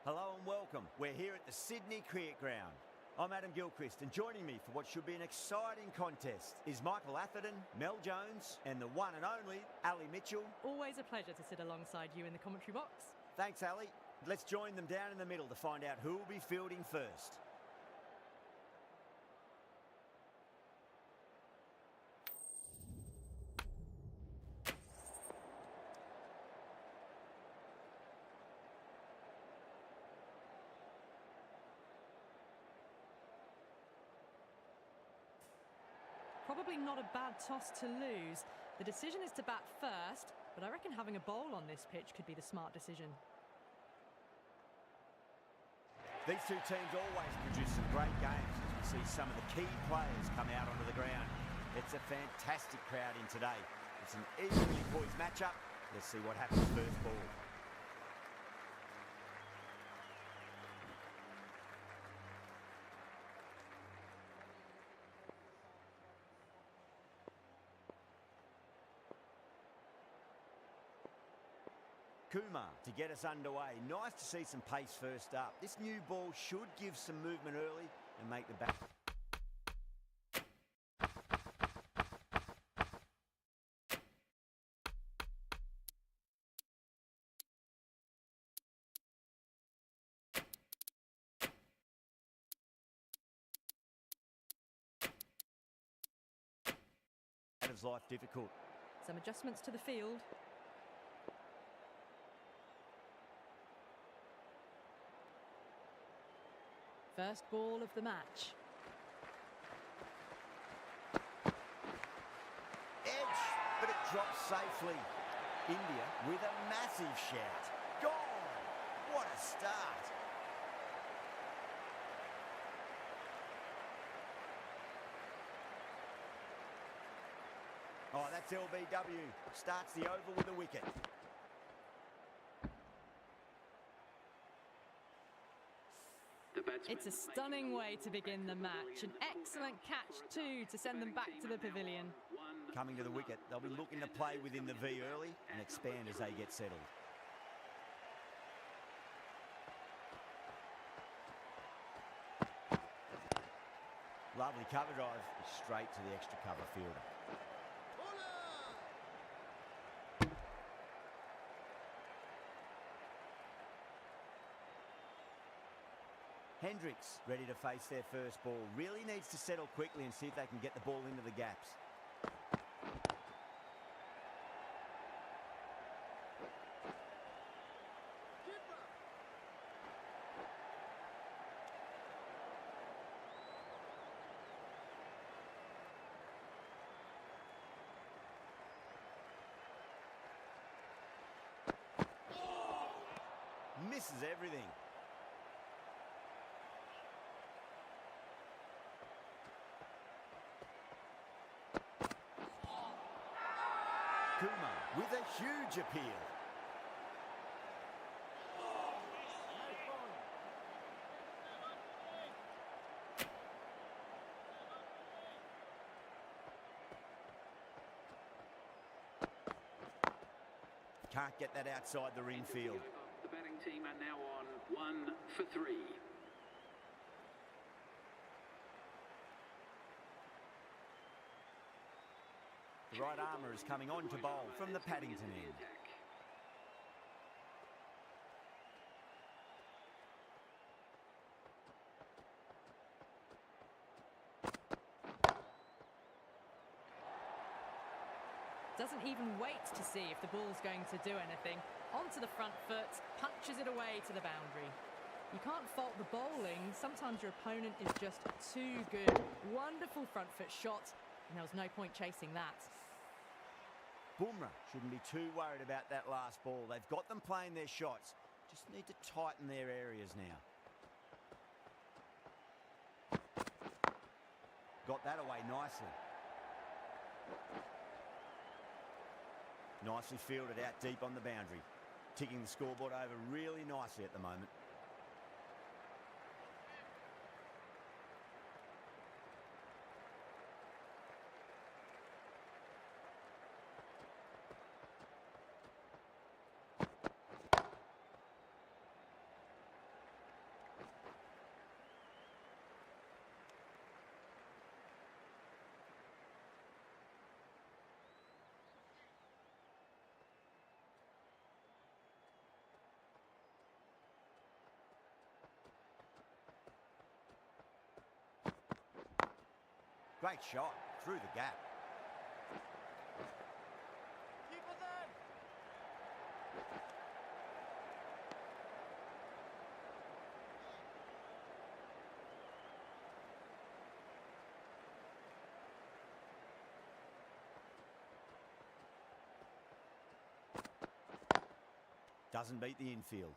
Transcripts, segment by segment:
Hello and welcome. We're here at the Sydney Cricket Ground. I'm Adam Gilchrist, and joining me for what should be an exciting contest is Michael Atherton, Mel Jones, and the one and only Ali Mitchell. Always a pleasure to sit alongside you in the commentary box. Thanks, Ali. Let's join them down in the middle to find out who will be fielding first. Probably not a bad toss to lose. The decision is to bat first, but I reckon having a bowl on this pitch could be the smart decision. These two teams always produce some great games as we see some of the key players come out onto the ground. It's a fantastic crowd in today. It's an evenly poised matchup. Let's see what happens first ball. Kumar to get us underway. Nice to see some pace first up. This new ball should give some movement early and make the bat. Batter's life difficult. Some adjustments to the field. First ball of the match. Edge, but it drops safely. India with a massive shout. Gone! What a start! Oh, that's LBW. Starts the over with a wicket. It's a stunning way to begin the match. An excellent catch too to send them back to the pavilion. Coming to the wicket, they'll be looking to play within the V early and expand as they get settled. Lovely cover drive, straight to the extra cover fielder. Hendricks ready to face their first ball. Really needs to settle quickly and see if they can get the ball into the gaps. Misses everything. Kumar with a huge appeal. Can't get that outside the ring field. The batting team are now on 1 for 3. The right armour is coming on to bowl from the Paddington end. Doesn't even wait to see if the ball's going to do anything. Onto the front foot, punches it away to the boundary. You can't fault the bowling. Sometimes your opponent is just too good. Wonderful front foot shot, and there was no point chasing that. Bumrah shouldn't be too worried about that last ball. They've got them playing their shots. Just need to tighten their areas now. Got that away nicely. Nicely fielded out deep on the boundary. Ticking the scoreboard over really nicely at the moment. Great shot through the gap. Doesn't beat the infield.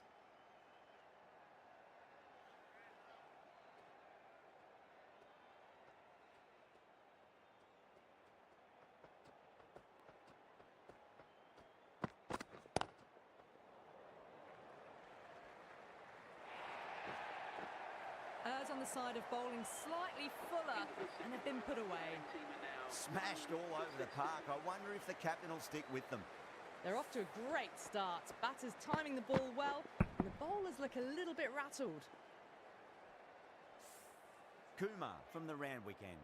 Errs on the side of bowling slightly fuller and have been put away. Smashed all over the park. I wonder if the captain will stick with them. They're off to a great start. Batters timing the ball well, and the bowlers look a little bit rattled. Kumar from the Randwick end.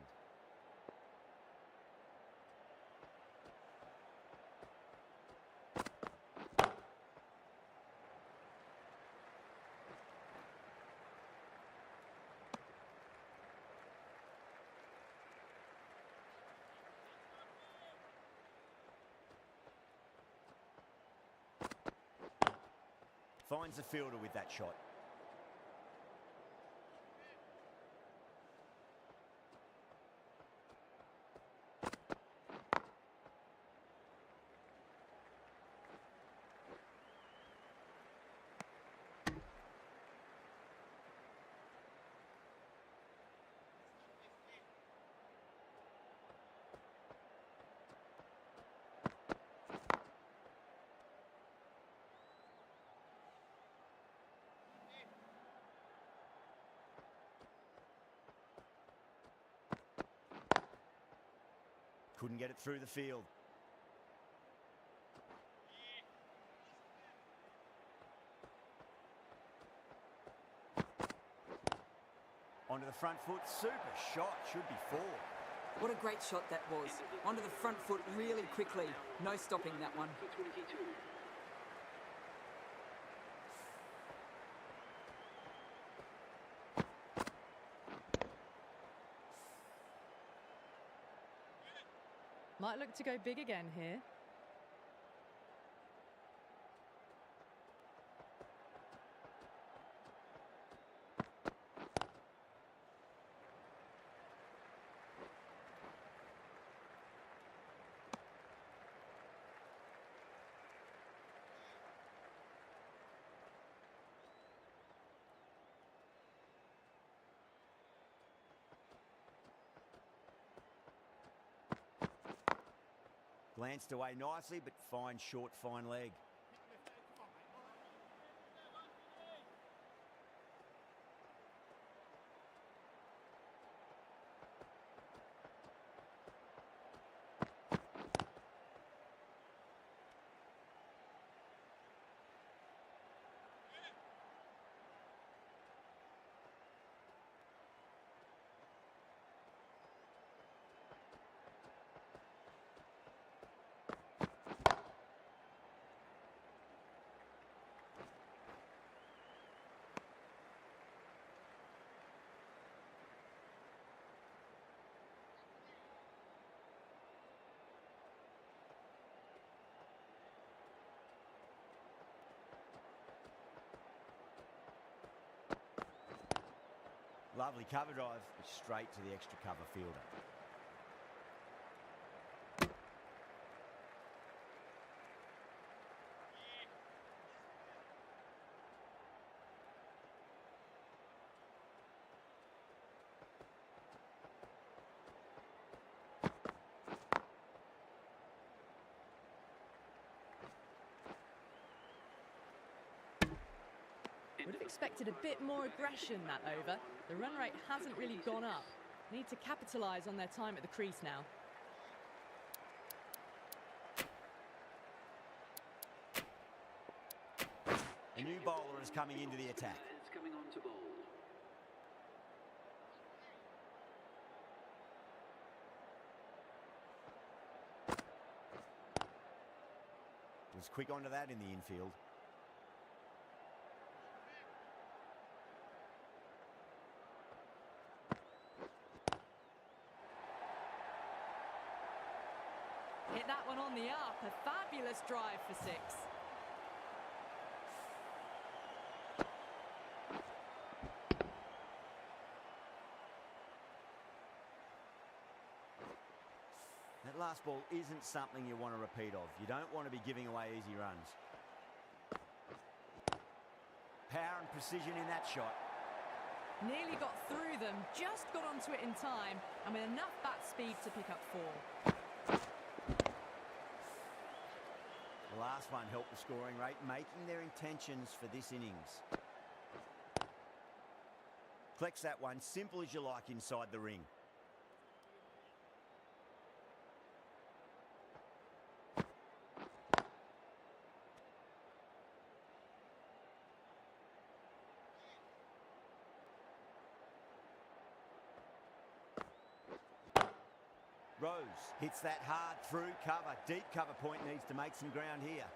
Finds the fielder with that shot. Couldn't get it through the field. Onto the front foot, super shot, should be four. What a great shot that was. Onto the front foot really quickly. No stopping that one. For 22. Might look to go big again here. Glanced away nicely, but fine short, fine leg. Lovely cover drive, but straight to the extra cover fielder. Would have expected a bit more aggression that over. The run rate hasn't really gone up. Need to capitalise on their time at the crease now. A new bowler is coming into the attack. It's coming on to bowl. Was quick onto that in the infield. that one on the up. A fabulous drive for 6. That last ball isn't something you want to repeat of. You don't want to be giving away easy runs. Power and precision in that shot. Nearly got through them, just got onto it in time, and with enough bat speed to pick up 4. The last one helped the scoring rate, making their intentions for this innings. Collects that one, simple as you like inside the ring. Rose hits that hard through cover. Deep cover point needs to make some ground here.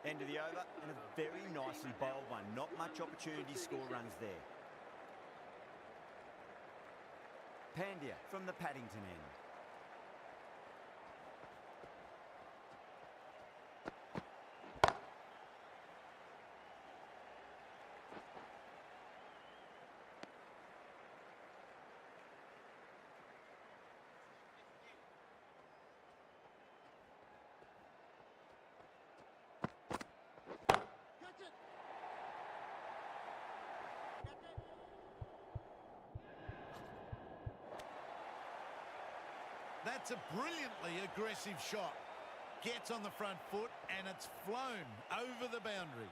End of the over, and a very nicely bowled one. Not much opportunity to score runs there. Pandya from the Paddington end. That's a brilliantly aggressive shot. Gets on the front foot and it's flown over the boundary.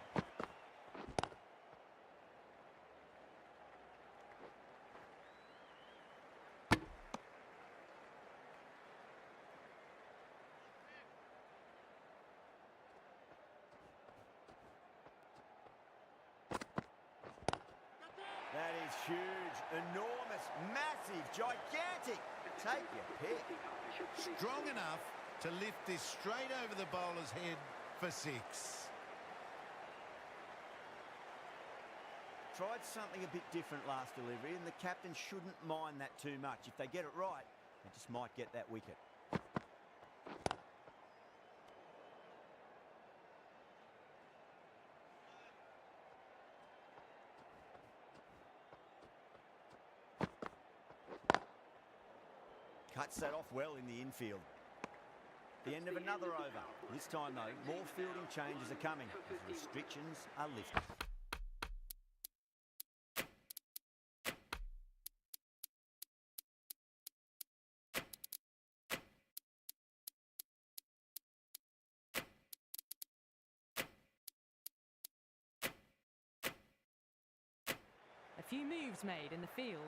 That is huge, enormous, massive, gigantic. Take your pick. Strong enough to lift this straight over the bowler's head for 6. Tried something a bit different last delivery, and the captain shouldn't mind that too much. If they get it right, they just might get that wicket. Cuts that off well in the infield. The end of another over. This time, though, more fielding changes are coming as restrictions are lifted. A few moves made in the field.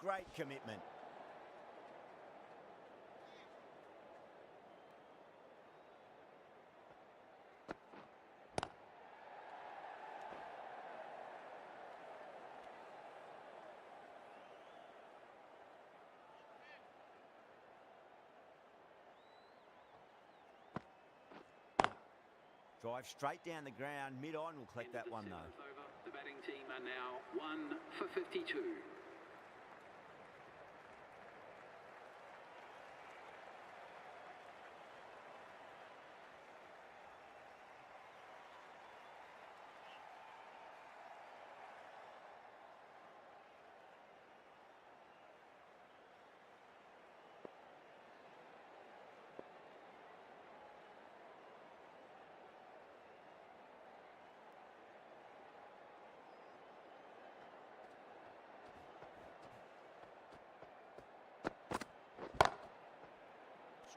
Great commitment. Drive straight down the ground, mid-on will collect that one though. The batting team are now 1 for 52.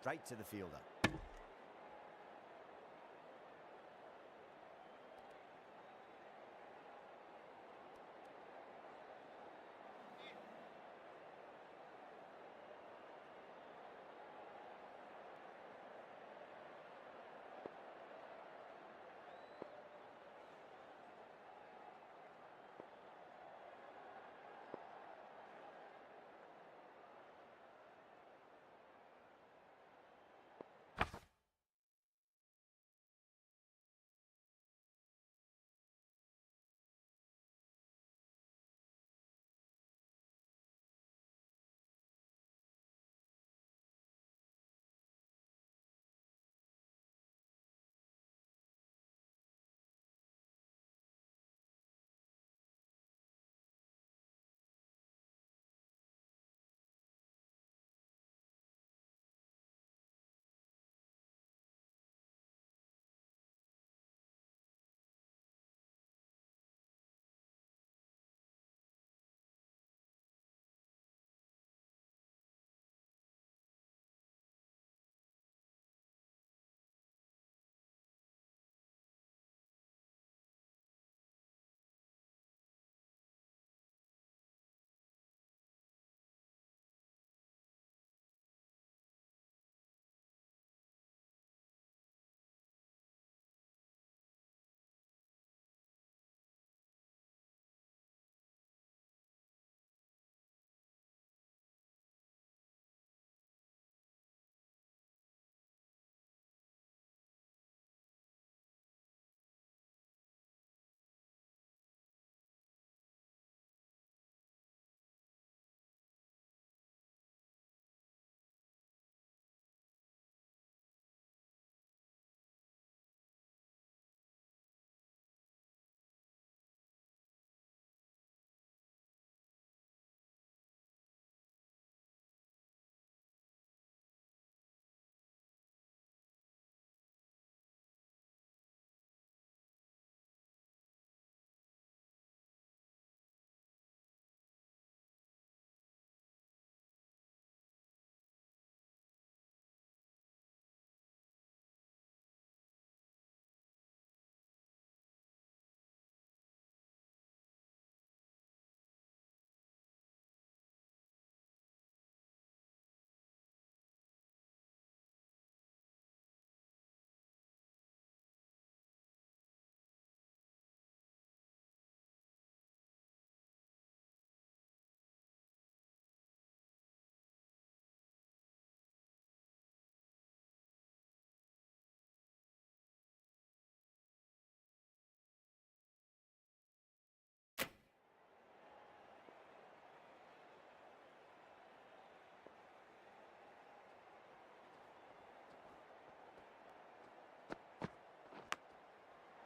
straight to the fielder.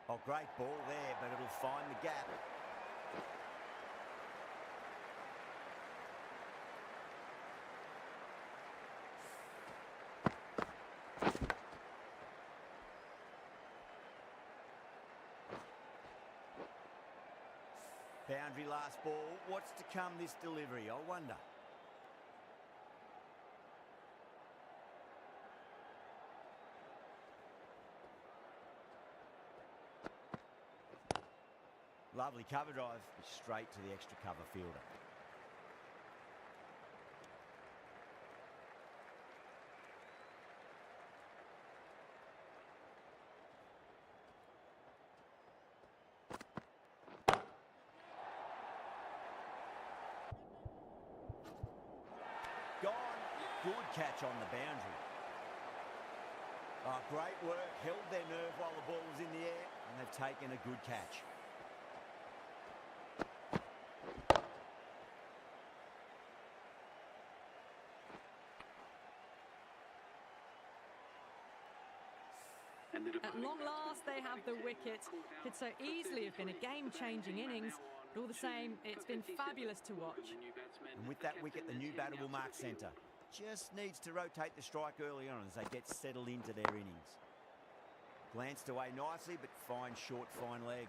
Oh, great ball there, but it'll find the gap. Boundary last ball. What's to come this delivery, I wonder? Lovely cover drive, straight to the extra cover fielder. Gone. Good catch on the boundary. Oh, great work. Held their nerve while the ball was in the air, and they've taken a good catch. At long last, they have the wicket. Could so easily have been a game-changing innings, but all the same, it's been fabulous to watch. And with that wicket, the new batter will mark centre. Just needs to rotate the strike early on as they get settled into their innings. Glanced away nicely, but fine short, fine leg.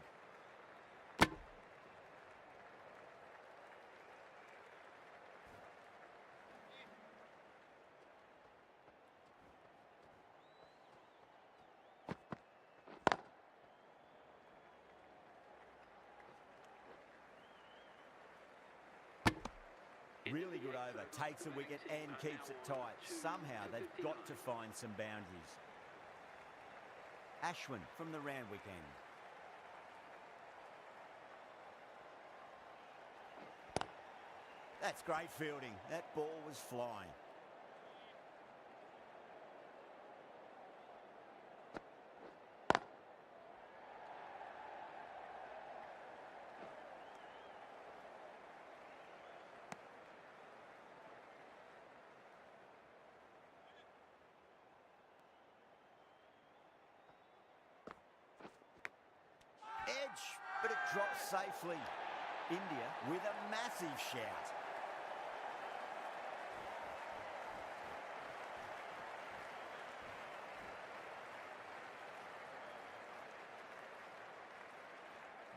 Really good over. Takes a wicket and keeps it tight. Somehow they've got to find some boundaries. Ashwin from the Randwick end. That's great fielding. That ball was flying. Edge, but it drops safely. India with a massive shout.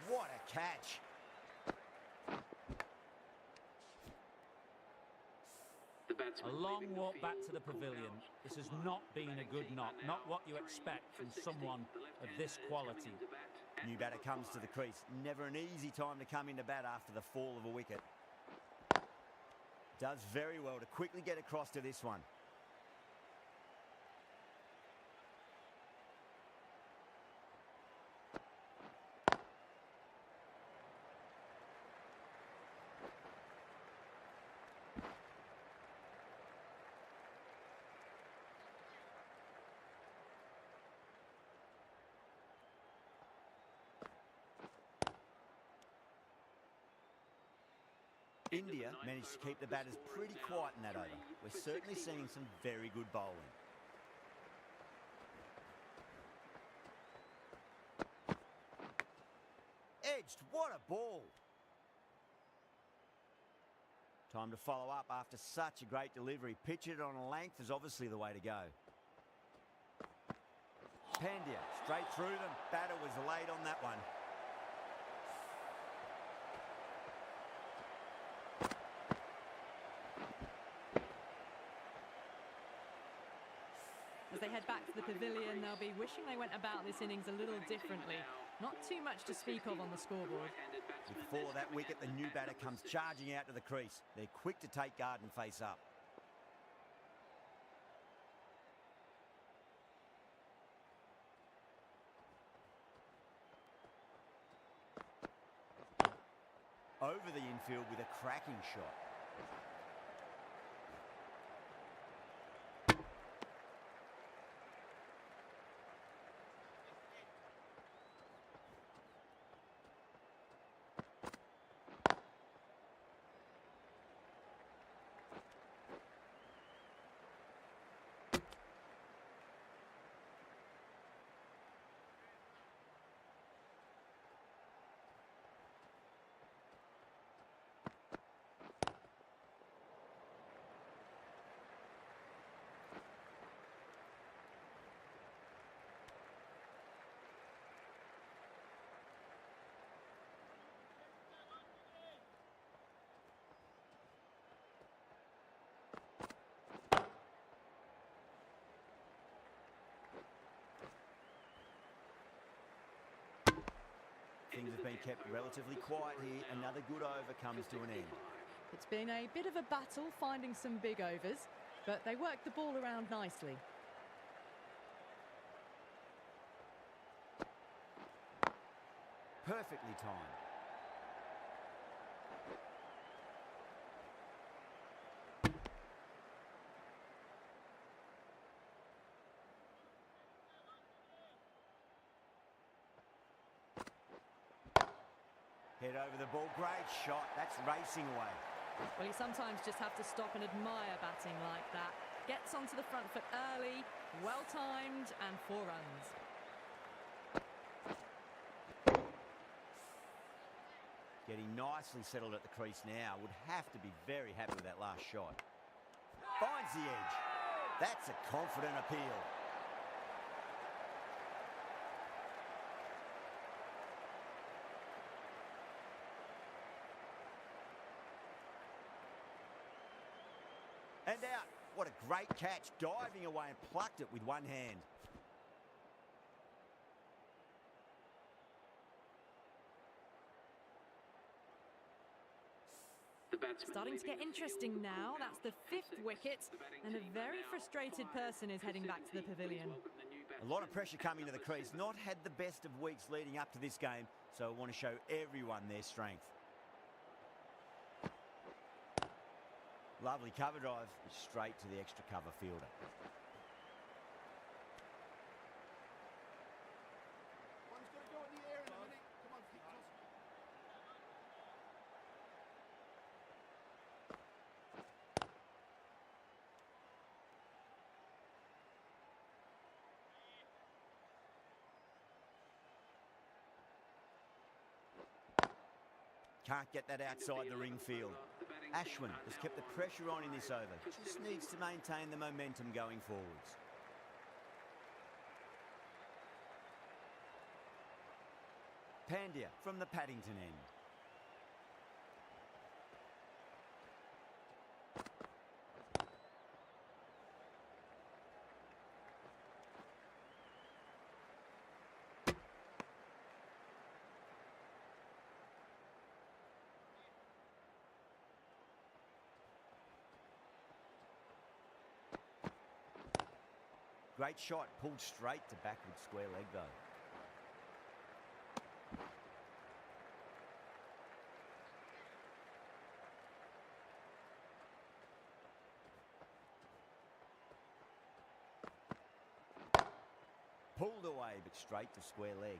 What a catch. A long walk back to the pavilion. This has not been a good knock, not what you expect from someone of this quality. New batter comes to the crease. Never an easy time to come into bat after the fall of a wicket. Does very well to quickly get across to this one. India managed to keep the batters pretty quiet in that over. We're certainly seeing some very good bowling. Edged, what a ball! Time to follow up after such a great delivery. Pitch it on a length is obviously the way to go. Pandya, straight through them. Batter was late on that one. As they head back to the pavilion, they'll be wishing they went about this innings a little differently. Not too much to speak of on the scoreboard. With the fall of that wicket, the new batter comes charging out to the crease. They're quick to take guard and face up. Over the infield with a cracking shot. Things have been kept relatively quiet here. Another good over comes to an end. It's been a bit of a battle finding some big overs, but they worked the ball around nicely. Perfectly timed. Head over the ball, great shot. That's racing away. Well, you sometimes just have to stop and admire batting like that. Gets onto the front foot early, well-timed, and 4 runs. Getting nicely settled at the crease now. Would have to be very happy with that last shot. Finds the edge. That's a confident appeal. And out. What a great catch. Diving away and plucked it with one hand. batsman. Starting to get interesting now. That's the 5th wicket, and a very frustrated person is heading back to the pavilion. A lot of pressure coming to the crease. Not had the best of weeks leading up to this game, so I want to show everyone their strength. Lovely cover drive, straight to the extra cover fielder. Can't get that outside the ring field. Ashwin has kept the pressure on in this over. Just needs to maintain the momentum going forwards. Pandya from the Paddington end. Great shot, pulled straight to backward square leg though. Pulled away, but straight to square leg.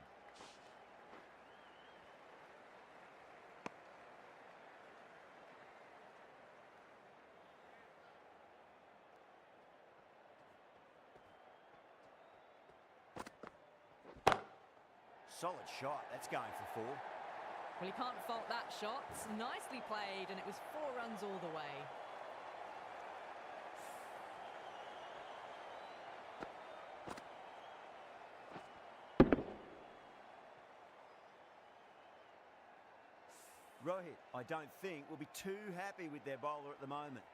Solid shot, that's going for 4. Well, you can't fault that shot. Nicely played, and it was 4 runs all the way. Rohit, I don't think, will be too happy with their bowler at the moment.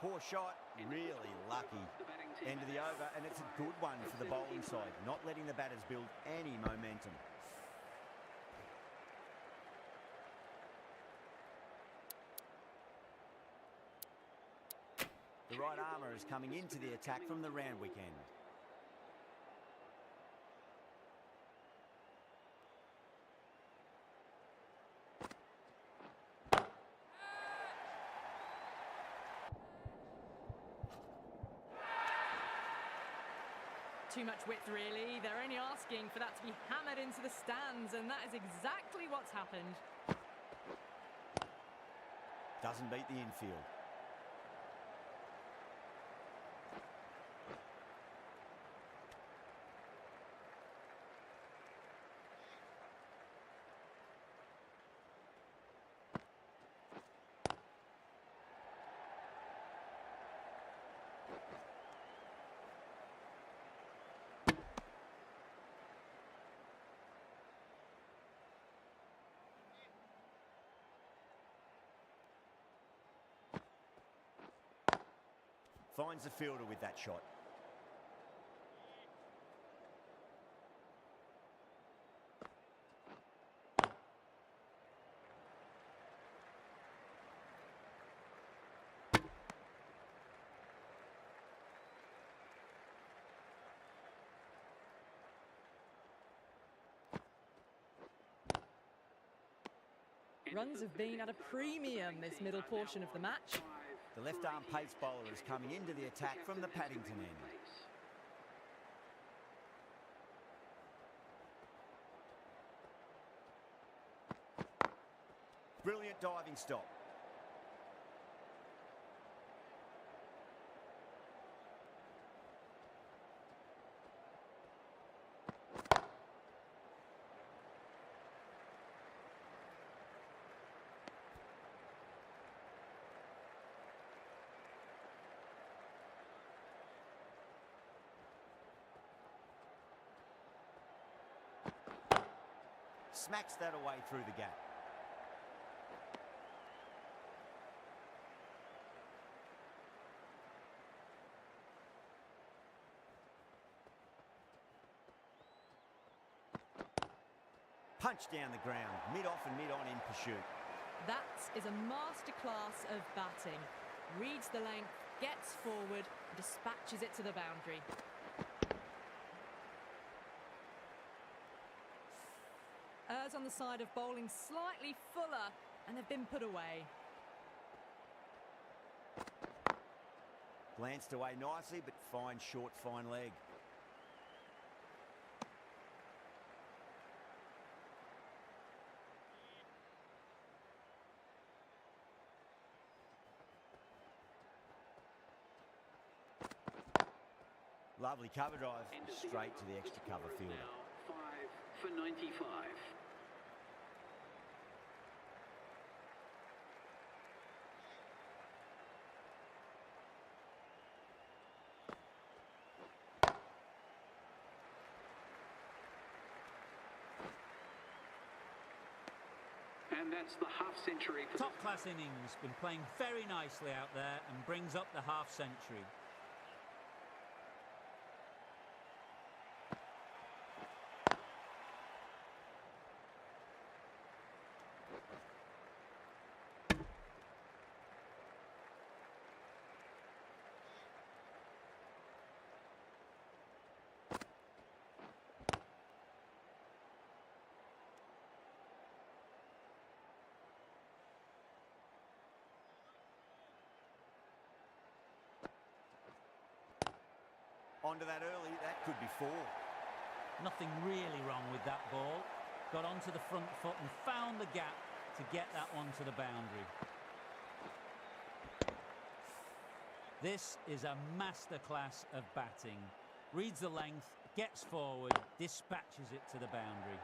Poor shot, really lucky. End of the over, and it's a good one for the bowling side, not letting the batters build any momentum. The right armour is coming into the attack from the Randwick end. Too much width, really. They're only asking for that to be hammered into the stands, and that is exactly what's happened. Doesn't beat the infield. Finds the fielder with that shot. Runs have been at a premium this middle portion of the match. The left-arm pace bowler is coming into the attack from the Paddington end. Brilliant diving stop. smacks that away through the gap. Punch down the ground, mid-off and mid-on in pursuit. That is a masterclass of batting. Reads the length, gets forward, dispatches it to the boundary. Errs on the side of bowling slightly fuller, and they've been put away. Glanced away nicely, but fine short, fine leg. Lovely cover drive, straight to the extra cover fielder. Now 5 for 95. And that's the half century for Top class innings, been playing very nicely out there and brings up the half century. Onto that early, that could be 4. Nothing really wrong with that ball. Got onto the front foot and found the gap to get that one to the boundary. This is a masterclass of batting. Reads the length, gets forward, dispatches it to the boundary.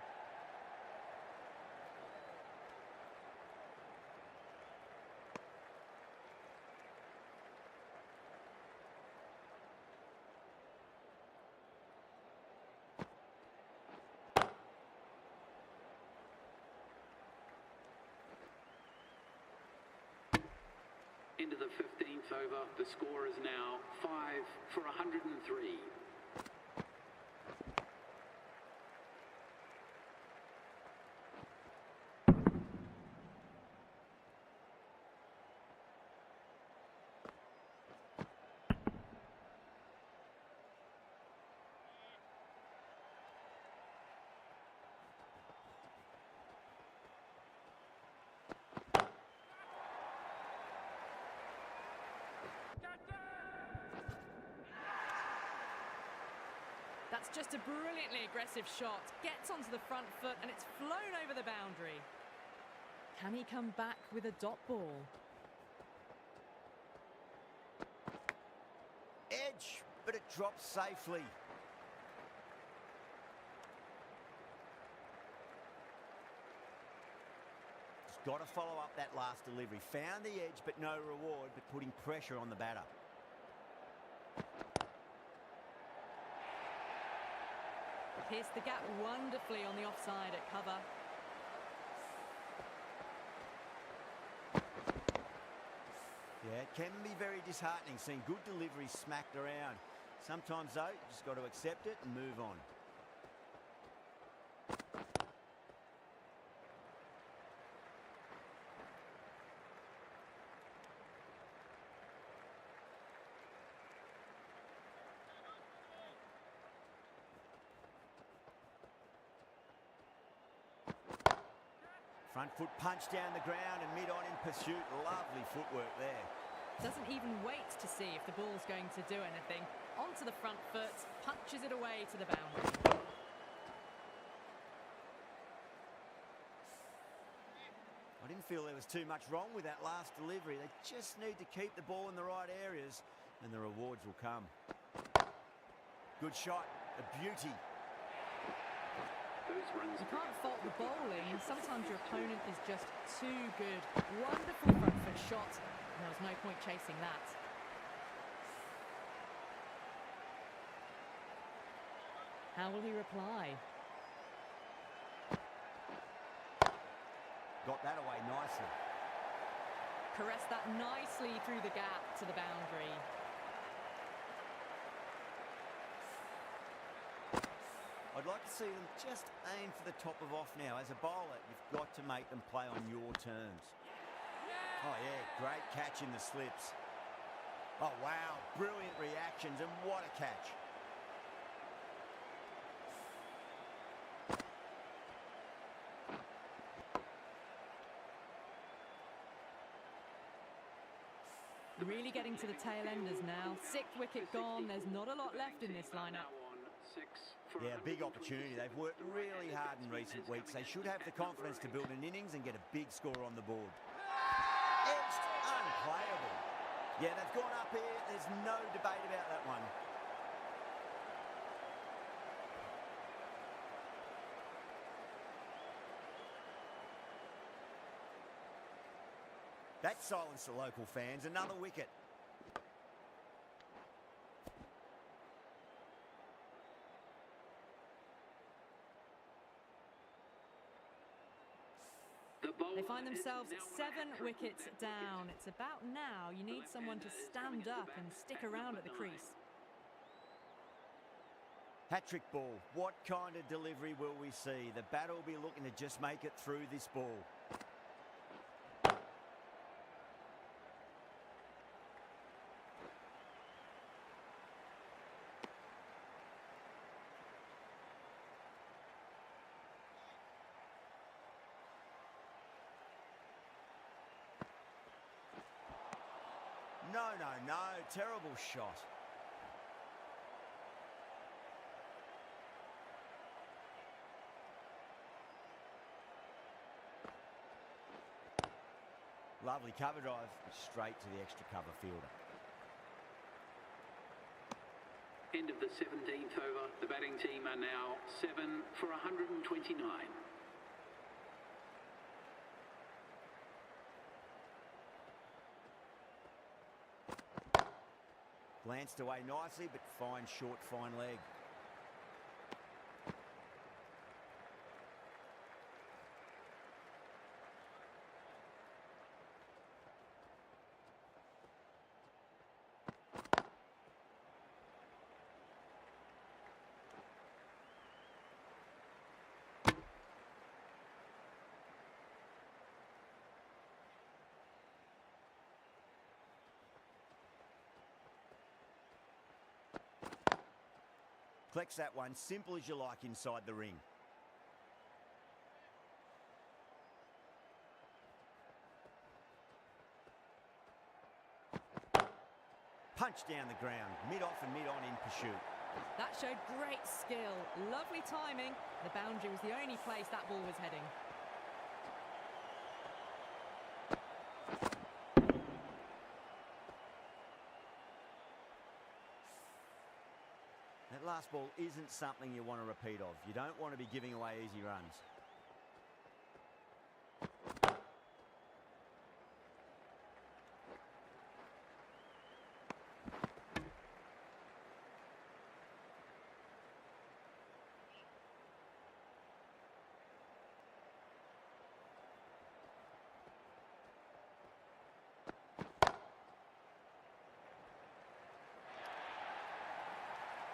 into the 15th over. The score is now 5 for 103. That's just a brilliantly aggressive shot. Gets onto the front foot and it's flown over the boundary. Can he come back with a dot ball? Edge, but it drops safely. Just got to follow up that last delivery. Found the edge, but no reward, but putting pressure on the batter. Pierced the gap wonderfully on the offside at cover. Yeah, it can be very disheartening seeing good deliveries smacked around. Sometimes, though, you just got to accept it and move on. Front foot punch down the ground and mid-on in pursuit. Lovely footwork there. Doesn't even wait to see if the ball's going to do anything. Onto the front foot, punches it away to the boundary. I didn't feel there was too much wrong with that last delivery. They just need to keep the ball in the right areas and the rewards will come. Good shot, a beauty. You can't fault the bowling. Sometimes your opponent is just too good. Wonderful front foot shot. And there was no point chasing that. How will he reply? got that away nicely. Caress that nicely through the gap to the boundary. I'd like to see them just aim for the top of off now. As a bowler, you've got to make them play on your terms. Oh yeah, great catch in the slips. Oh wow, brilliant reactions, and what a catch. Really getting to the tail enders now. 6th wicket gone. There's not a lot left in this lineup. Yeah, big opportunity. They've worked really hard in recent weeks. They should have the confidence to build an innings and get a big score on the board. Edged, unplayable. Yeah, they've gone up here. There's no debate about that one. That silenced the local fans. Another wicket. They find themselves 7 wickets down. It's about now. You need someone to stand up and stick around at the crease. Hat-trick ball. What kind of delivery will we see? The batter will be looking to just make it through this ball. No, terrible shot. Lovely cover drive, straight to the extra cover fielder. End of the 17th over. The batting team are now 7 for 129. Glanced away nicely, but fine short, fine leg. Collects that one, simple as you like inside the ring. Punch down the ground, mid-off and mid-on in pursuit. That showed great skill. Lovely timing. The boundary was the only place that ball was heading. That last ball isn't something you want to repeat of. You don't want to be giving away easy runs.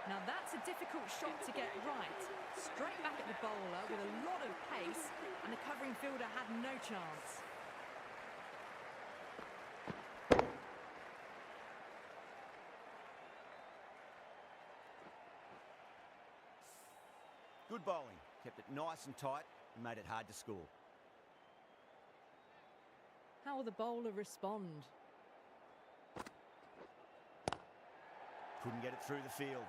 Now that's a difficult shot to get right. Straight back at the bowler with a lot of pace, and the covering fielder had no chance. Good bowling. Kept it nice and tight and made it hard to score. How will the bowler respond? Couldn't get it through the field.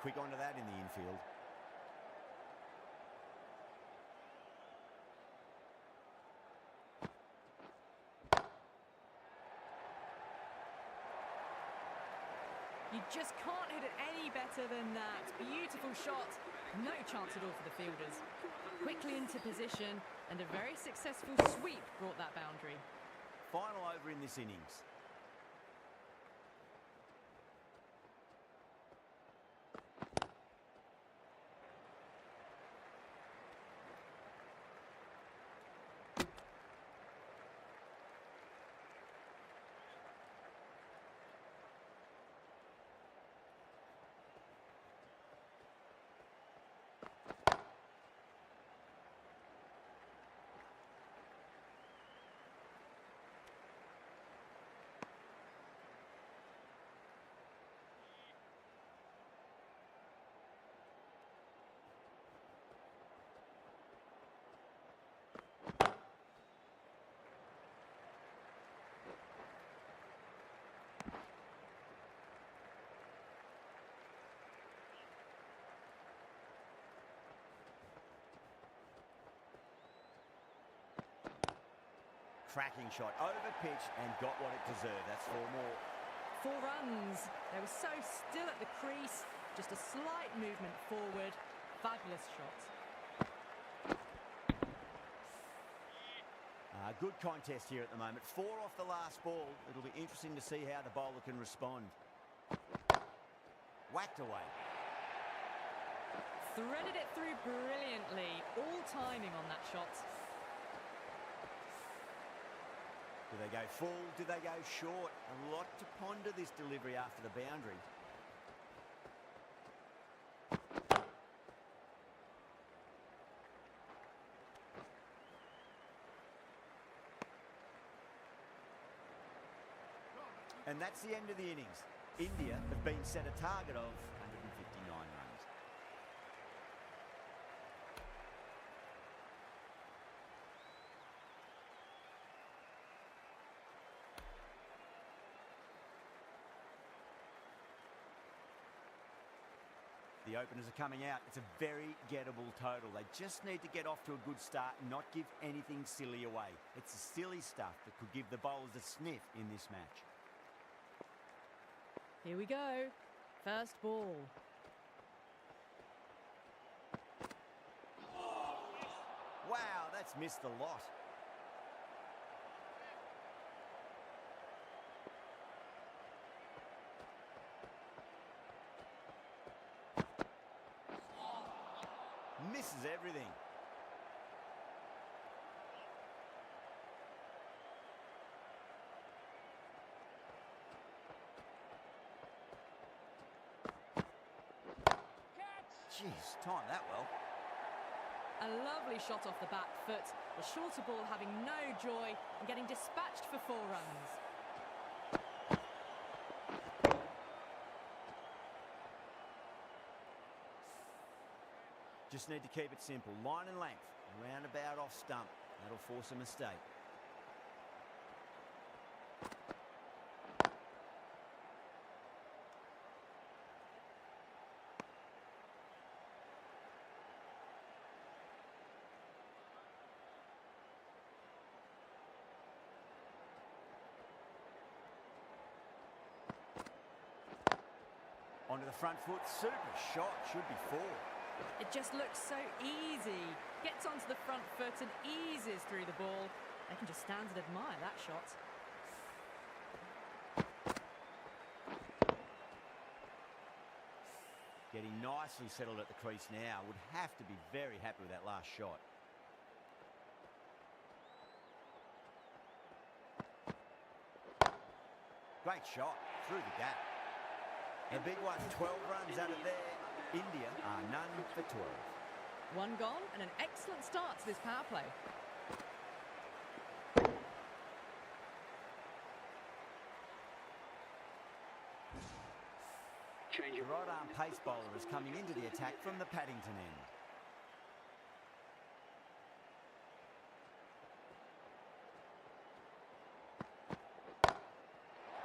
quick onto that in the infield. You just can't hit it any better than that. Beautiful shot. No chance at all for the fielders. Quickly into position, and a very successful sweep brought that boundary. Final over in this innings. Cracking shot, over pitch and got what it deserved. That's 4 more. 4 runs. They were so still at the crease. Just a slight movement forward. Fabulous shot. Good contest here at the moment. 4 off the last ball. It'll be interesting to see how the bowler can respond. Whacked away. Threaded it through brilliantly. All timing on that shot. Do they go full? Do they go short? A lot to ponder this delivery after the boundary. And that's the end of the innings. India have been set a target of 159 runs. The openers are coming out. It's a very gettable total. They just need to get off to a good start and not give anything silly away. It's the silly stuff that could give the bowlers a sniff in this match. Here we go. First ball. Wow, that's missed the lot. Misses everything. Jeez, timed that well. A lovely shot off the back foot. The shorter ball having no joy and getting dispatched for 4 runs. Just need to keep it simple. Line and length. Roundabout off stump. That'll force a mistake. Onto the front foot. Super shot. Should be 4. It just looks so easy. Gets onto the front foot and eases through the ball. They can just stand and admire that shot. Getting nicely settled at the crease now. Would have to be very happy with that last shot. Great shot. Through the gap. A big one. 12 runs out of there. India are none for 12. 1 gone and an excellent start to this power play. The right arm pace bowler is coming into the attack from the Paddington end.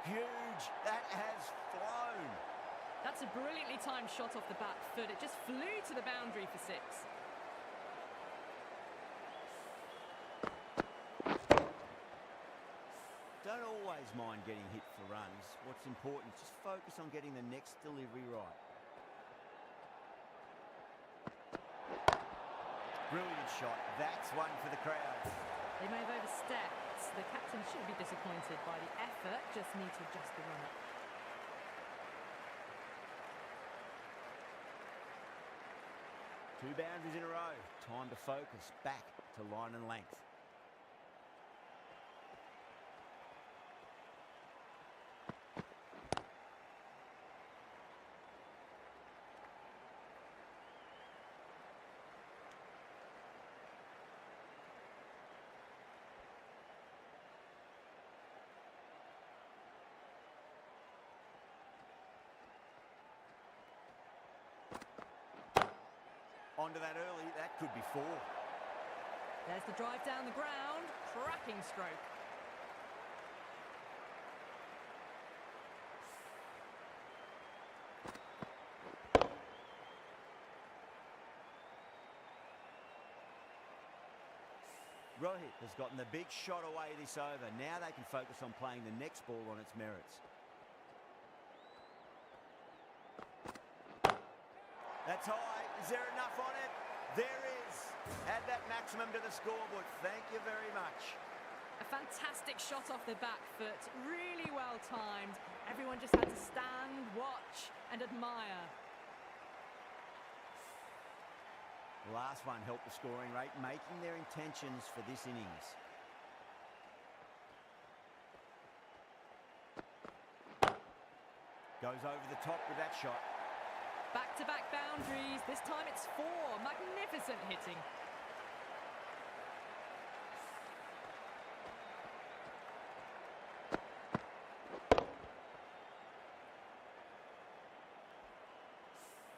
Huge. That has flown. That's a brilliantly timed shot off the back foot. It just flew to the boundary for 6. Don't always mind getting hit for runs. What's important is just focus on getting the next delivery right. Brilliant shot. That's one for the crowd. They may have overstepped. The captain should be disappointed by the effort. Just need to adjust the run. Two boundaries in a row. Time to focus. Back to line and length. Onto that early, that could be 4. There's the drive down the ground. Cracking stroke. Rohit has gotten the big shot away this over. Now they can focus on playing the next ball on its merits. That's high. Is there enough on it? There is. Add that maximum to the scoreboard. Thank you very much. A fantastic shot off the back foot. Really well timed. Everyone just had to stand, watch and admire. The last one helped the scoring rate, making their intentions for this innings. Goes over the top with that shot. Back-to-back boundaries. This time it's 4. Magnificent hitting.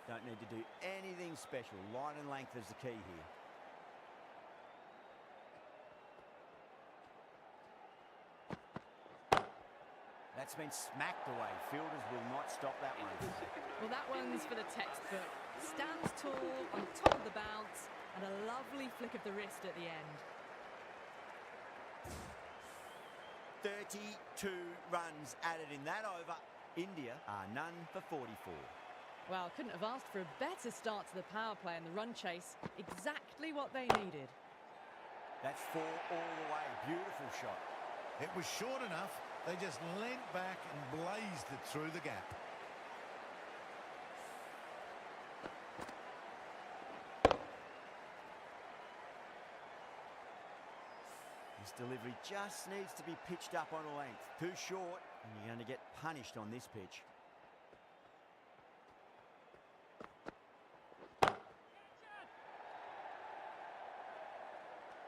Don't need to do anything special. Line and length is the key here. That's been smacked away. Fielders will not stop that one. Well, that one's for the textbook. Stands tall on top of the bounce and a lovely flick of the wrist at the end. 32 runs added in that over. India are none for 44. Well, couldn't have asked for a better start to the power play and the run chase. Exactly what they needed. That's 4 all the way. Beautiful shot. It was short enough. They just leant back and blazed it through the gap. This delivery just needs to be pitched up on a length. Too short, and you're going to get punished on this pitch.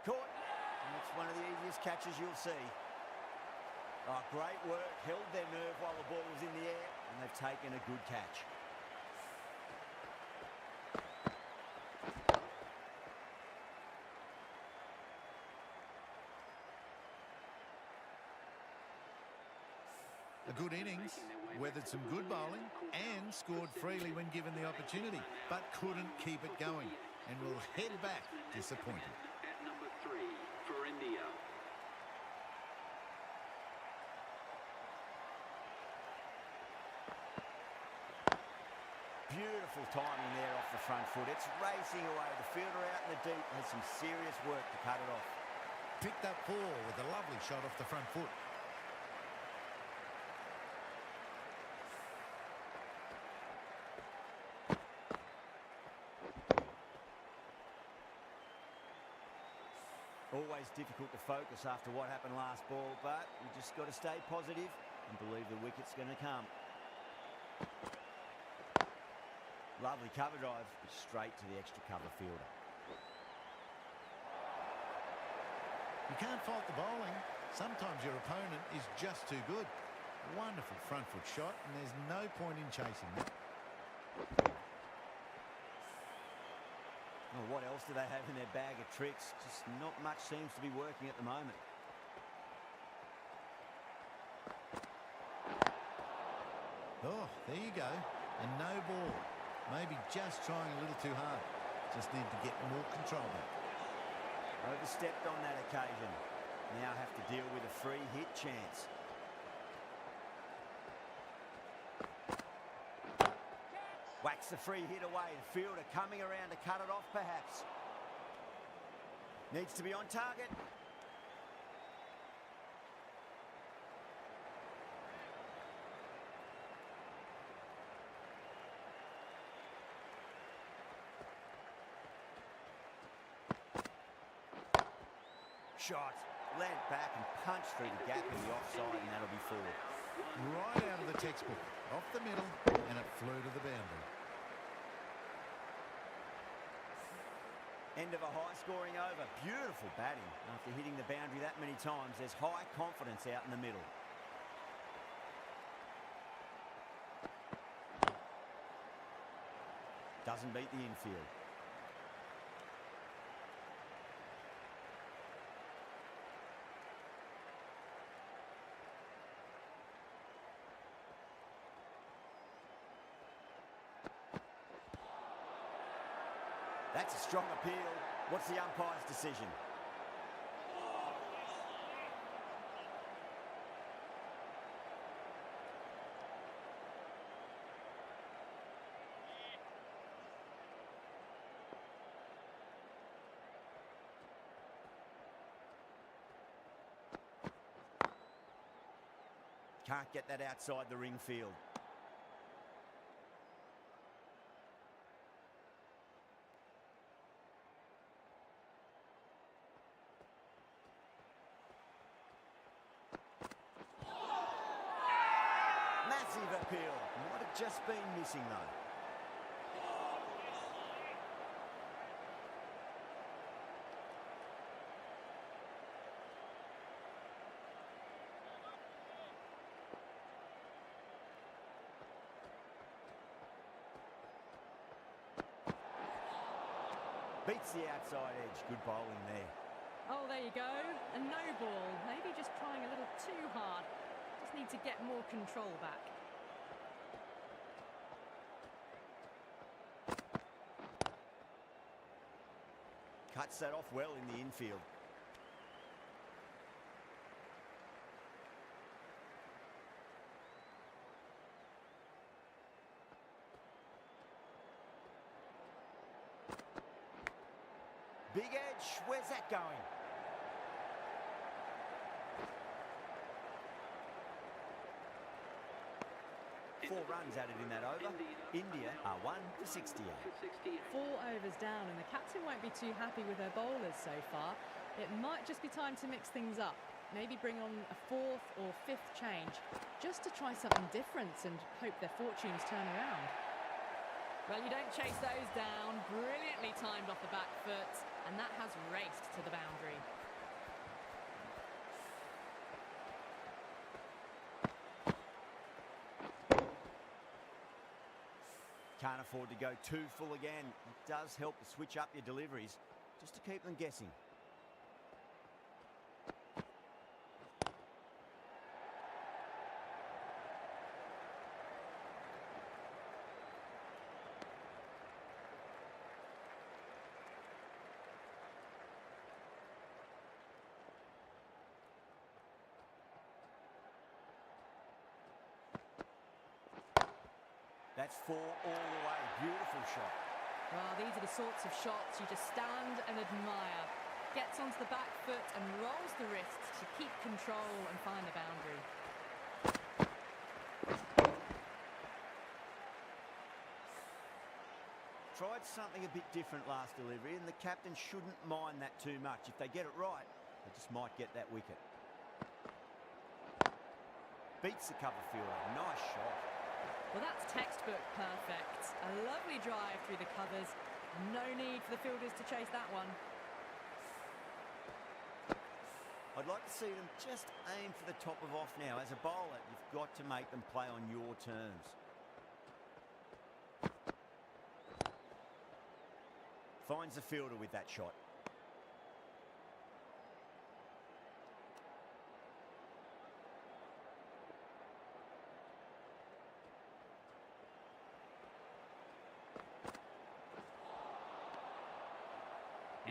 Caught, and it's one of the easiest catches you'll see. Oh, great work. Held their nerve while the ball was in the air, and they've taken a good catch. A good innings, weathered some good bowling and scored freely when given the opportunity, but couldn't keep it going and will head back disappointed. At number 3 for India. Beautiful timing there off the front foot. It's racing away. The fielder out in the deep has some serious work to cut it off. Picked up 4 with a lovely shot off the front foot. Always difficult to focus after what happened last ball, but you just got to stay positive and believe the wicket's going to come. Lovely cover drive, straight to the extra cover fielder. You can't fault the bowling. Sometimes your opponent is just too good. Wonderful front foot shot, and there's no point in chasing that. Well, what else do they have in their bag of tricks? Just not much seems to be working at the moment. Oh, there you go. And no ball. Maybe just trying a little too hard. Just need to get more control back. Overstepped on that occasion. Now have to deal with a free hit chance. Whacks the free hit away. The fielder coming around to cut it off perhaps. Needs to be on target. Shot. Land back and punch through the gap in the offside, and that'll be forward. Right out of the textbook. Off the middle, and it flew to the boundary. End of a high-scoring over. Beautiful batting. After hitting the boundary that many times, there's high confidence out in the middle. Doesn't beat the infield. That's a strong appeal. What's the umpire's decision? Can't get that outside the ring field. Massive appeal. Might have just been missing though. Beats the outside edge. Good bowling there. Oh, there you go. A no ball. Maybe just trying a little too hard. Just need to get more control back. Cuts that off well in the infield. Big edge. Where's that going? Four runs added in that over. India are 1 for 68. 4 overs down, and the captain won't be too happy with her bowlers so far. It might just be time to mix things up. Maybe bring on a 4th or 5th change, just to try something different and hope their fortunes turn around. Well, you don't chase those down. Brilliantly timed off the back foot, and that has raced to the boundary. Can't afford to go too full again. It does help to switch up your deliveries, just to keep them guessing. That's 4 all the way. Beautiful shot. Well, these are the sorts of shots you just stand and admire. Gets onto the back foot and rolls the wrists to keep control and find the boundary. Tried something a bit different last delivery, and the captain shouldn't mind that too much. If they get it right, they just might get that wicket. Beats the cover fielder. Nice shot. Well, that's textbook perfect. A lovely drive through the covers. No need for the fielders to chase that one. I'd like to see them just aim for the top of off now. As a bowler, you've got to make them play on your terms. Finds the fielder with that shot.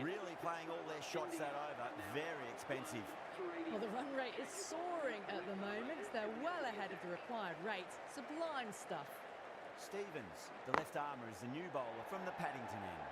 really playing all their shots that over. Very expensive. Well, the run rate is soaring at the moment. They're well ahead of the required rate. Sublime stuff. Stevens, the left armour, is the new bowler from the Paddington end.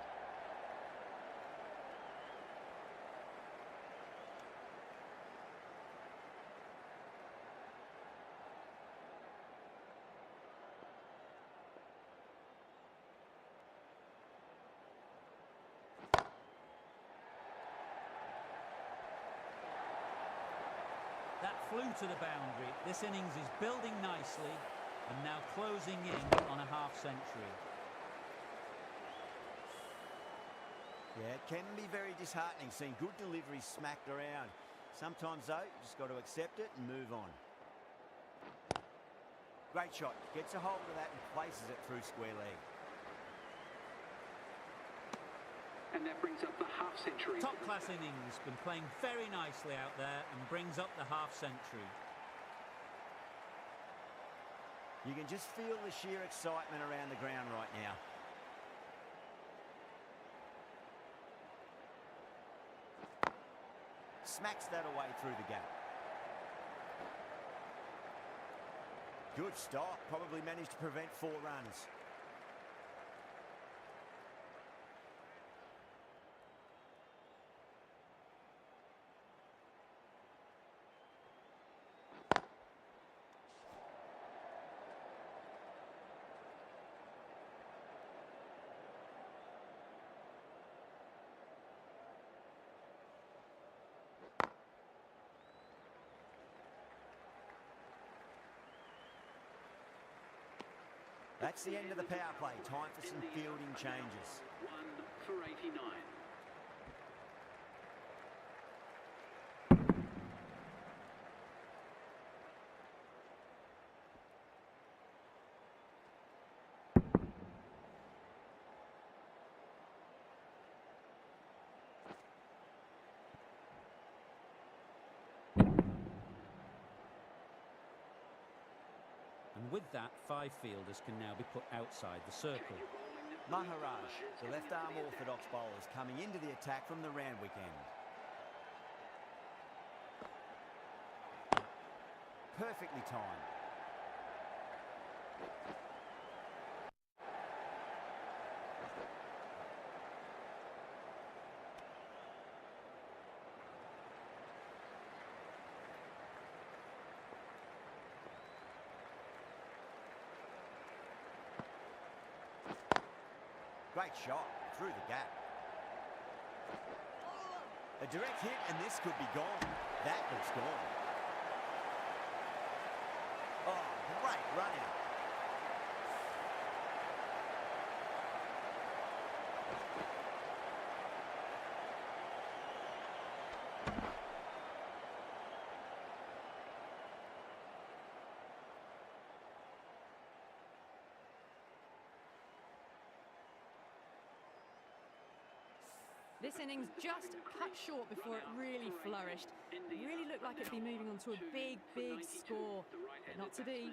That flew to the boundary. This innings is building nicely and now closing in on a half-century. Yeah, it can be very disheartening seeing good deliveries smacked around. Sometimes, though, you just got to accept it and move on. Great shot. Gets a hold of that and places it through square leg. And that brings up the half-century. Top-class innings, been playing very nicely out there and brings up the half-century. You can just feel the sheer excitement around the ground right now. Smacks that away through the gap. Good stop. Probably managed to prevent 4 runs. That's the end of the power play. Time for some fielding changes. 1 for 89. And with that, 5 fielders can now be put outside the circle. Maharaj, the left-arm orthodox bowler, is coming into the attack from the Randwick end. Perfectly timed. Great shot through the gap. A direct hit and this could be gone. That looks gone. Oh, great run out. This innings just cut short before it really flourished. It really looked like it'd be moving on to a big, big score, but not to be.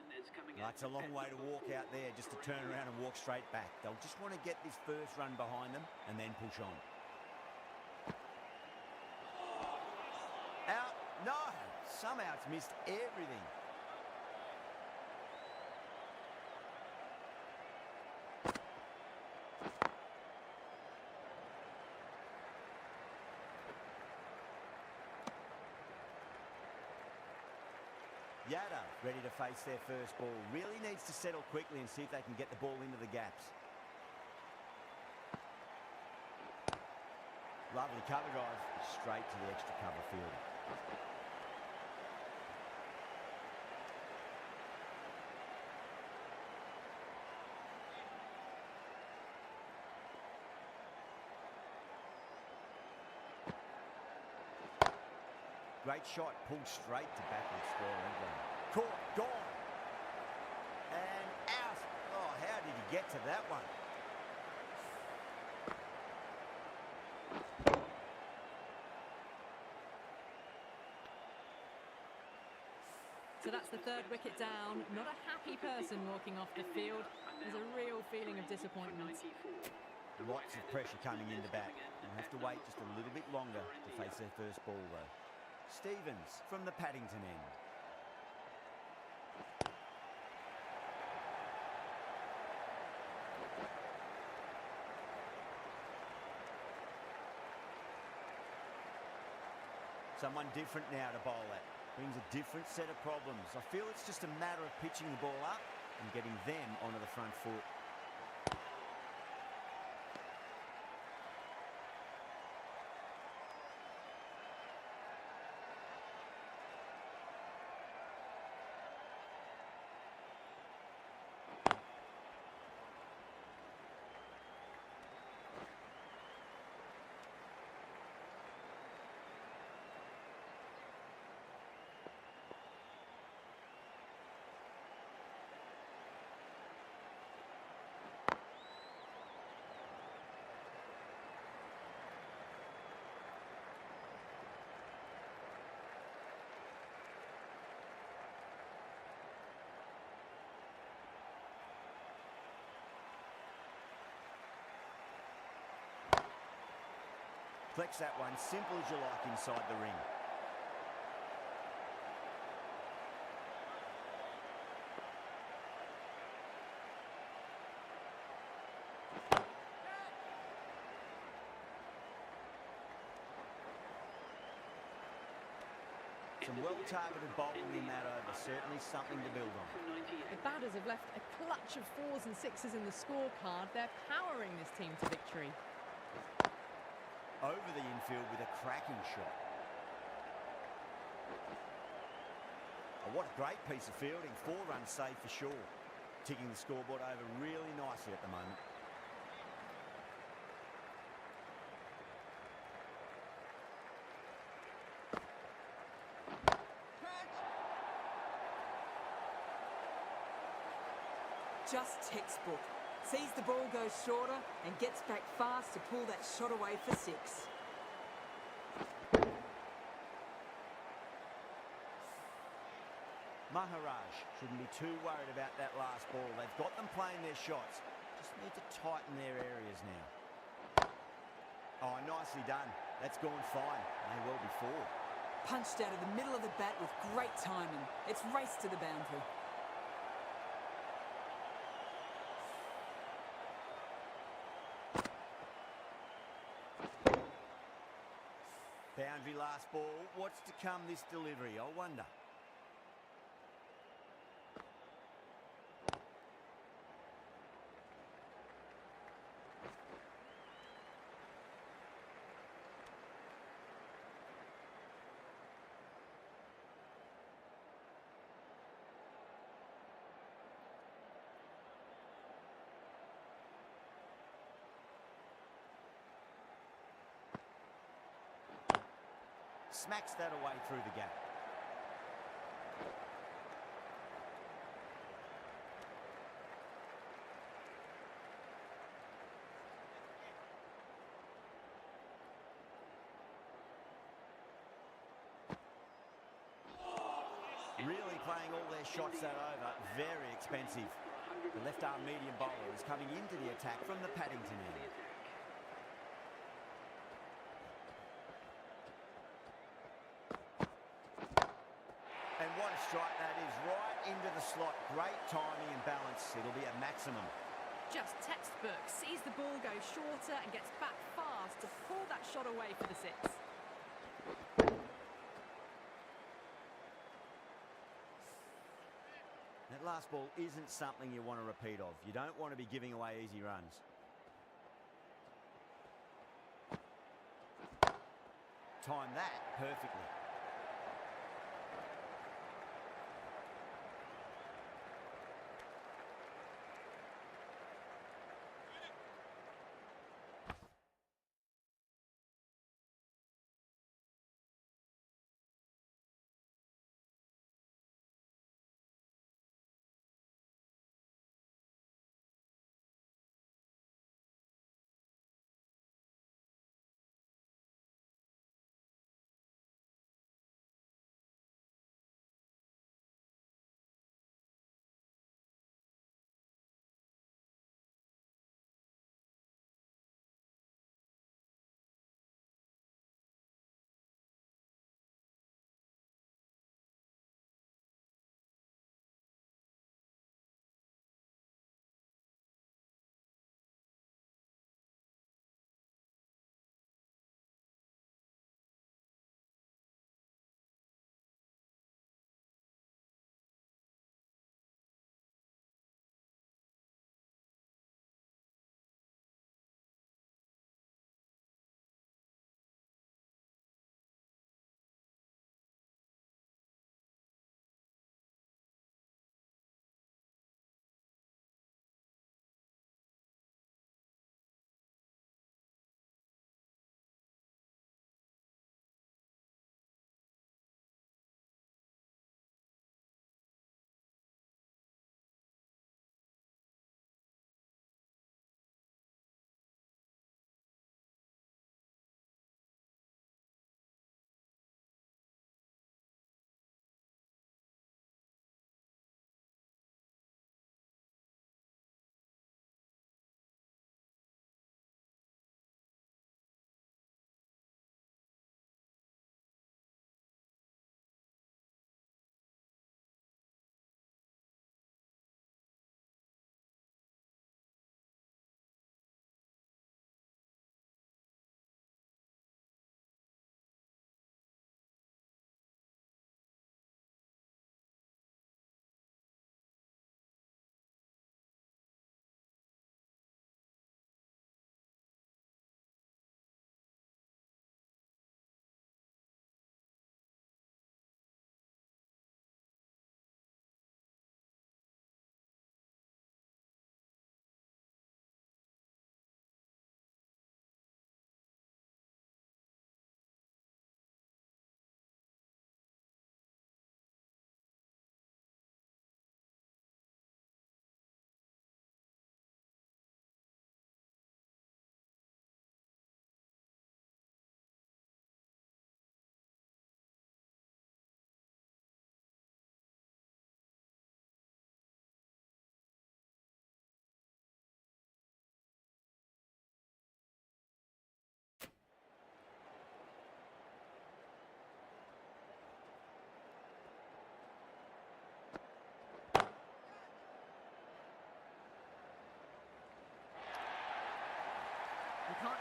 That's a long way to walk out there just to turn around and walk straight back. They'll just want to get this first run behind them and then push on. Out? No! Somehow it's missed everything. Yada, ready to face their first ball. Really needs to settle quickly and see if they can get the ball into the gaps. Lovely cover drive, straight to the extra cover field. Great shot, pulled straight to backward square leg. Caught, gone. And out. Oh, how did he get to that one? So that's the 3rd wicket down. Not a happy person walking off the field. There's a real feeling of disappointment. Lots of pressure coming in the back. They'll have to wait just a little bit longer to face their first ball, though. Stevens from the Paddington end. Someone different now to bowl at. Brings a different set of problems. I feel it's just a matter of pitching the ball up and getting them onto the front foot. Flex that one, simple as you like inside the ring. Some well-targeted bowling in that over, certainly something to build on. The batters have left a clutch of 4s and 6s in the scorecard. They're powering this team to victory. Over the infield with a cracking shot. Oh, what a great piece of fielding. 4 runs saved for sure. Ticking the scoreboard over really nicely at the moment. Just textbook. Sees the ball go shorter and gets back fast to pull that shot away for 6. Maharaj shouldn't be too worried about that last ball. They've got them playing their shots. Just need to tighten their areas now. Oh, nicely done. That's gone fine. May well be 4. Punched out of the middle of the bat with great timing. It's raced to the boundary. Boundary last ball. What's to come this delivery, I wonder. Smacks that away through the gap. Really playing all their shots that over. Very expensive. The left arm medium bowler is coming into the attack from the Paddington end. And what a strike that is, right into the slot. Great timing and balance. It'll be a maximum. Just textbook. Sees the ball go shorter and gets back fast to pull that shot away for the 6. That last ball isn't something you want to repeat of. You don't want to be giving away easy runs. Time that perfectly.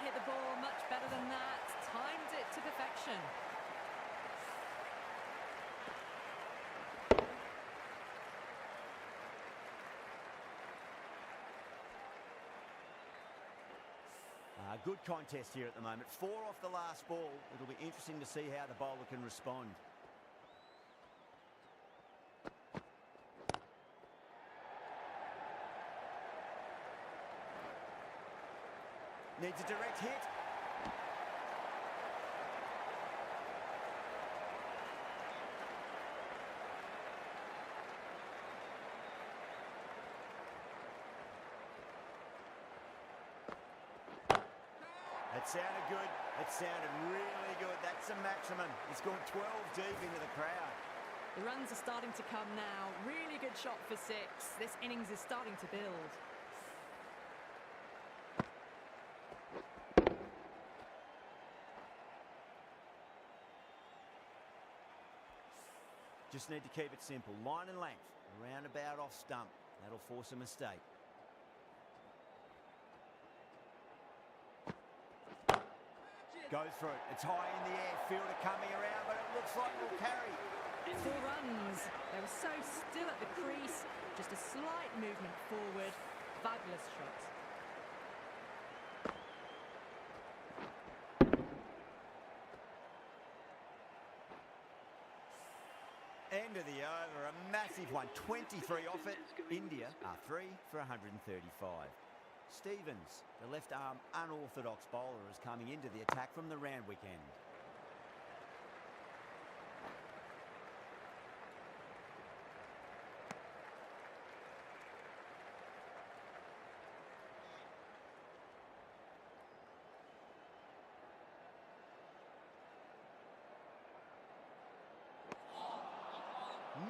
hit the ball much better than that. Timed it to perfection. Good contest here at the moment. 4 off the last ball. It'll be interesting to see how the bowler can respond. Needs a direct hit. It sounded good. It sounded really good. That's a maximum. It's gone 12 deep into the crowd. The runs are starting to come now. Really good shot for 6. This innings is starting to build. Just need to keep it simple. Line and length. Roundabout off stump. That'll force a mistake. Goes for it. It's high in the air. Fielder coming around, but it looks like we'll carry. 4 runs. They were so still at the crease. Just a slight movement forward. Fabulous shot. End of the over. A massive one. 23 off it. India are 3 for 135. Stevens, the left-arm unorthodox bowler, is coming into the attack from the Randwick end.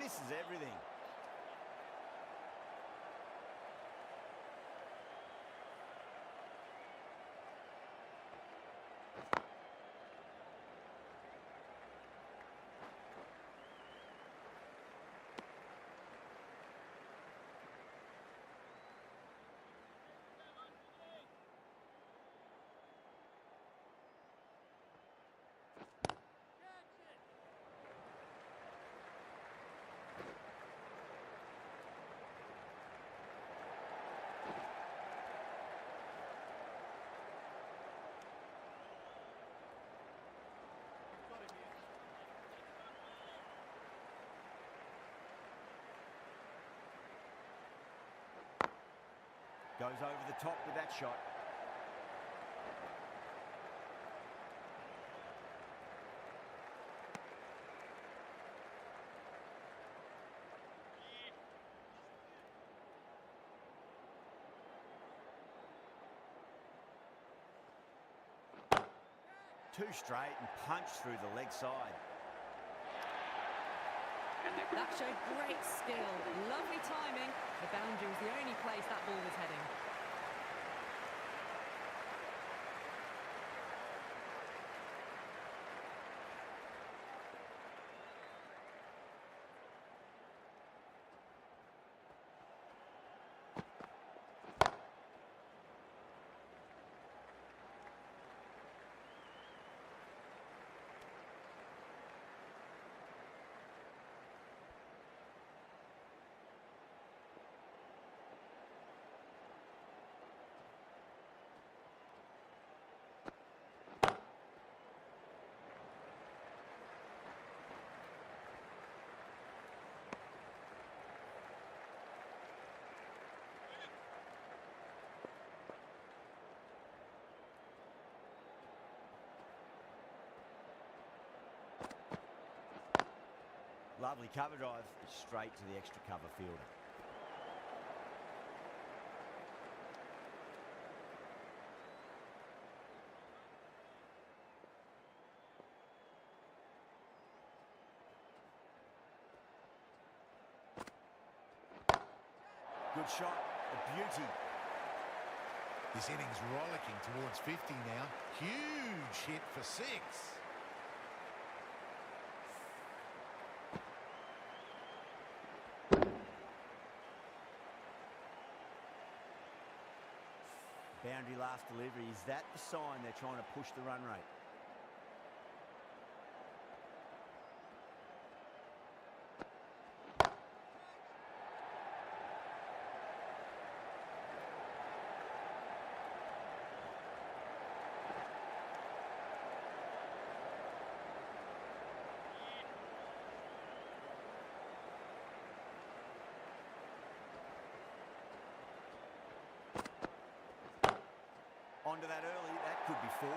Misses everything. Goes over the top with that shot. Two straight and punch through the leg side. That showed great skill. Lovely timing. The boundary was the only place that ball was heading. Lovely cover drive, straight to the extra cover fielder. Good shot, a beauty. This innings rollicking towards 50 now. Huge hit for 6. Boundary last delivery. Is that the sign they're trying to push the run rate? Onto that early, that could be 4.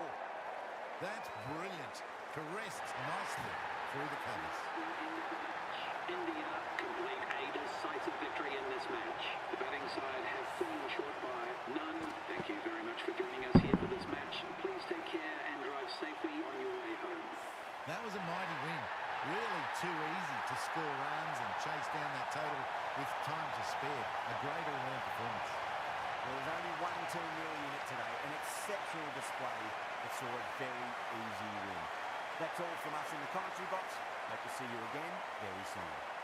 That's brilliant. Caressed nicely through the covers. India complete a decisive victory in this match. The batting side have fallen short by none. Thank you very much for joining us here for this match. Please take care and drive safely on your way home. That was a mighty win. Really too easy to score runs and chase down that total with time to spare. A great all-round performance. There was only one team really in it today, an exceptional display that saw a very easy win. That's all from us in the commentary box. Hope to see you again very soon.